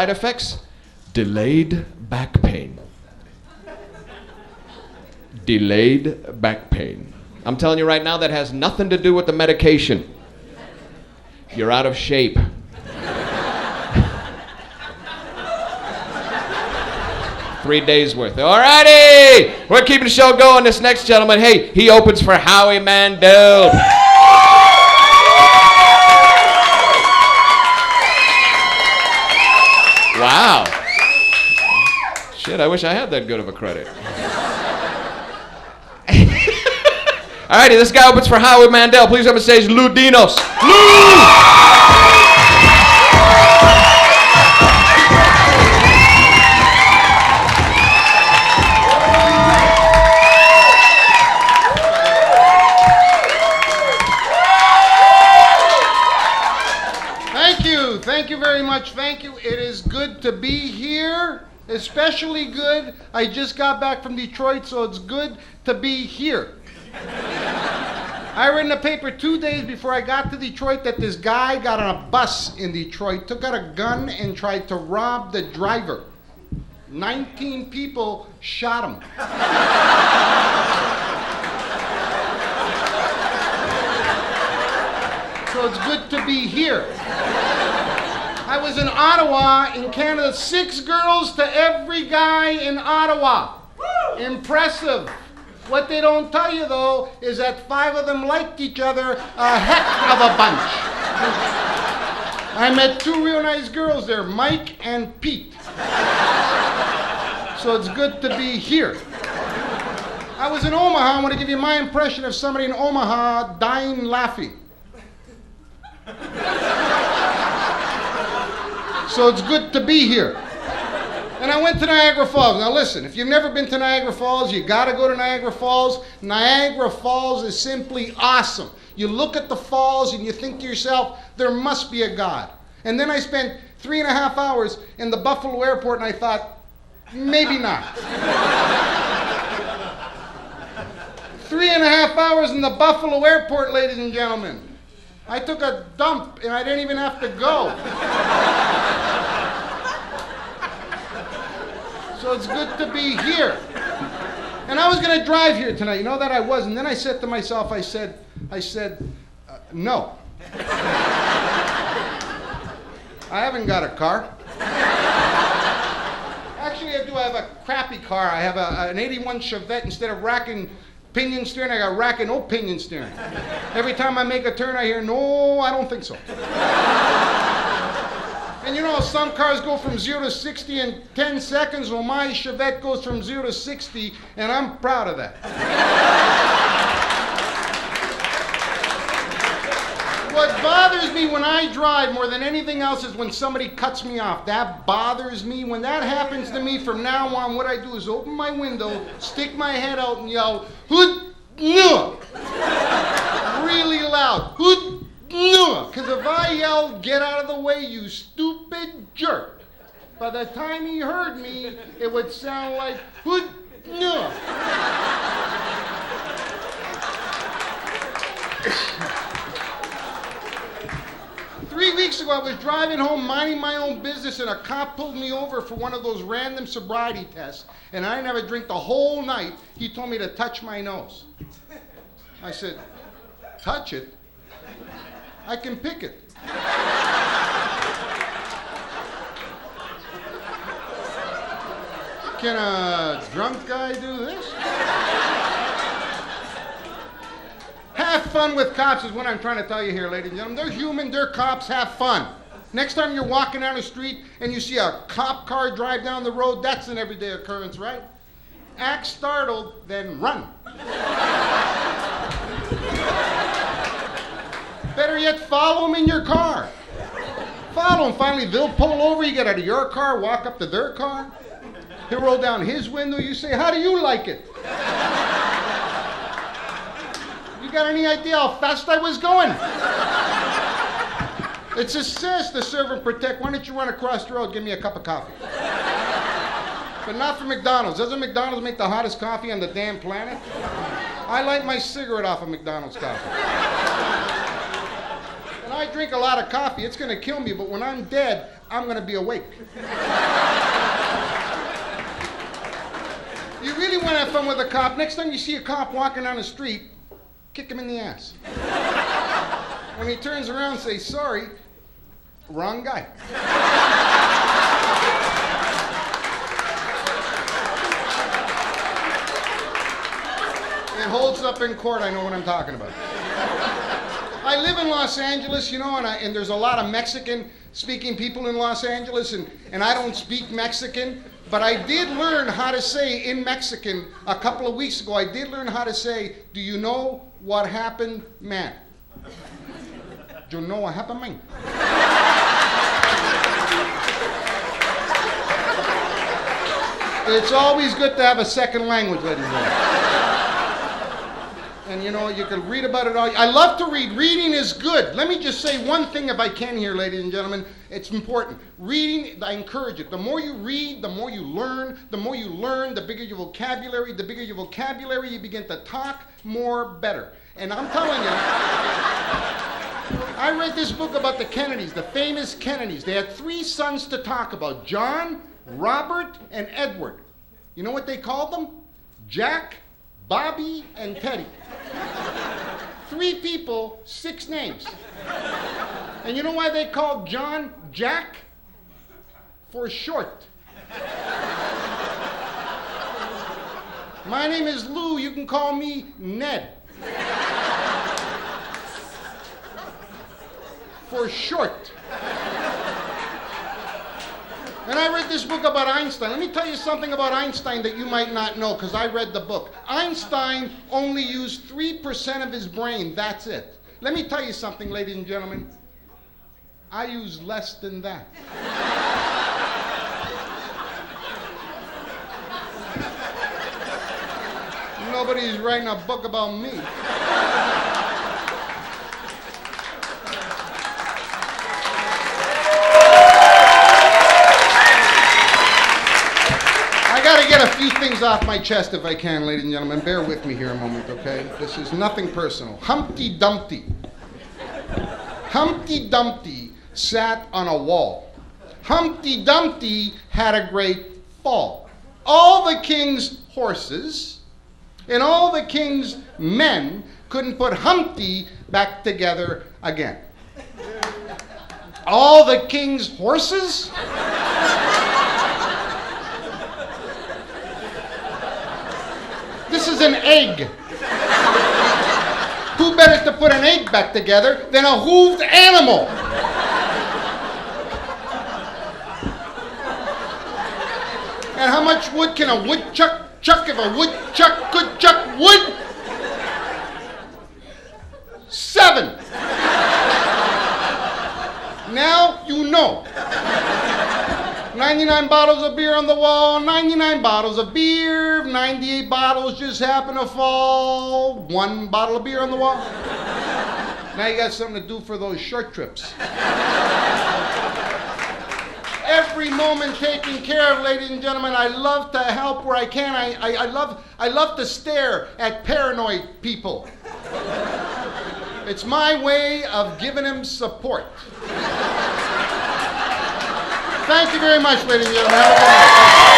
Side effects? Delayed back pain. Delayed back pain. I'm telling you right now, that has nothing to do with the medication. You're out of shape. 3 days worth. Alrighty! We're keeping the show going. This next gentleman, hey, he opens for Howie Mandel. Wow. Shit, I wish I had that good of a credit. Alrighty, this guy opens for Howie Mandel. Please come on stage, Lou Dinos. Lou! Thank you very much. Thank you. It is good to be here. Especially good. I just got back from Detroit, so it's good to be here. I read in the paper 2 days before I got to Detroit that this guy got on a bus in Detroit, took out a gun, and tried to rob the driver. 19 people shot him. So it's good to be here. I was in Ottawa, in Canada. 6 girls to every guy in Ottawa. Impressive. What they don't tell you, though, is that 5 of them liked each other a heck of a bunch. I met 2 real nice girls there, Mike and Pete. So it's good to be here. I was in Omaha. I want to give you my impression of somebody in Omaha dying laughing. So it's good to be here. And I went to Niagara Falls. Now listen, if you've never been to Niagara Falls, you gotta go to Niagara Falls. Niagara Falls is simply awesome. You look at the falls and you think to yourself, there must be a God. And then I spent 3.5 hours in the Buffalo airport and I thought, maybe not. 3.5 hours in the Buffalo airport, ladies and gentlemen. I took a dump and I didn't even have to go. So it's good to be here. And I was going to drive here tonight. You know that I was. And then I said to myself, I said, no. I haven't got a car. Actually, I do. I have a crappy car. I have an 81 Chevette. Instead of racking pinion steering, I got racking no pinion steering. Every time I make a turn, I hear, no, I don't think so. And you know, some cars go from 0 to 60 in 10 seconds. Well, my Chevette goes from 0 to 60, and I'm proud of that. What bothers me when I drive more than anything else is when somebody cuts me off. That bothers me. When that happens to me, from now on, what I do is open my window, stick my head out, and yell, "Hood no!" Really loud. Hood no! Because if I yelled, "Get out of the way, you stupid jerk," by the time he heard me, it would sound like, "Hood no!" 3 weeks ago, I was driving home, minding my own business, and a cop pulled me over for one of those random sobriety tests, and I didn't have a drink the whole night. He told me to touch my nose. I said, touch it? I can pick it. Can a drunk guy do this? Have fun with cops is what I'm trying to tell you here, ladies and gentlemen. They're human, they're cops, have fun. Next time you're walking down the street and you see a cop car drive down the road, that's an everyday occurrence, right? Act startled, then run. Better yet, follow them in your car. Follow them. Finally, they'll pull over, you get out of your car, walk up to their car. He'll roll down his window, you say, "How do you like it?" Got any idea how fast I was going? It's assist, the serve and protect. Why don't you run across the road, give me a cup of coffee? But not from McDonald's. Doesn't McDonald's make the hottest coffee on the damn planet? I light my cigarette off of McDonald's coffee. And I I drink a lot of coffee, it's going to kill me, but when I'm dead, I'm going to be awake. You really want to have fun with a cop? Next time you see a cop walking down the street, kick him in the ass. When he turns around, say, sorry, wrong guy. It holds up in court, I know what I'm talking about. I live in Los Angeles, you know, and there's a lot of Mexican-speaking people in Los Angeles, and I don't speak Mexican, but I did learn how to say in Mexican a couple of weeks ago, I did learn how to say, do you know what happened, man? Do you know what happened, man? It's always good to have a second language, ladies and gentlemen. And you know, you can read about it all. I love to read. Reading is good. Let me just say one thing if I can here, ladies and gentlemen. It's important. Reading, I encourage it. The more you read, the more you learn. The more you learn, the bigger your vocabulary. The bigger your vocabulary, you begin to talk more better. And I'm telling you, I read this book about the Kennedys, the famous Kennedys. They had 3 sons to talk about, John, Robert, and Edward. You know what they called them? Jack, Bobby, and Teddy. 3 people, 6 names. And you know why they called John Jack? For short. My name is Lou, you can call me Ned. For short. And I read this book about Einstein. Let me tell you something about Einstein that you might not know, because I read the book. Einstein only used 3% of his brain. That's it. Let me tell you something, ladies and gentlemen. I use less than that. Nobody's writing a book about me. I got to get a few things off my chest if I can, ladies and gentlemen. Bear with me here a moment, okay? This is nothing personal. Humpty Dumpty. Humpty Dumpty sat on a wall. Humpty Dumpty had a great fall. All the king's horses and all the king's men couldn't put Humpty back together again. All the king's horses? This is an egg. Who better to put an egg back together than a hooved animal? And how much wood can a woodchuck chuck if a woodchuck could chuck wood? 7. Now you know. 99 bottles of beer on the wall, 99 bottles of beer, 98 bottles just happen to fall, 1 bottle of beer on the wall. Now you got something to do for those short trips. Every moment taken care of, ladies and gentlemen. I love to help where I can. I love to stare at paranoid people. It's my way of giving them support. Thank you very much, ladies and gentlemen. Have a good night.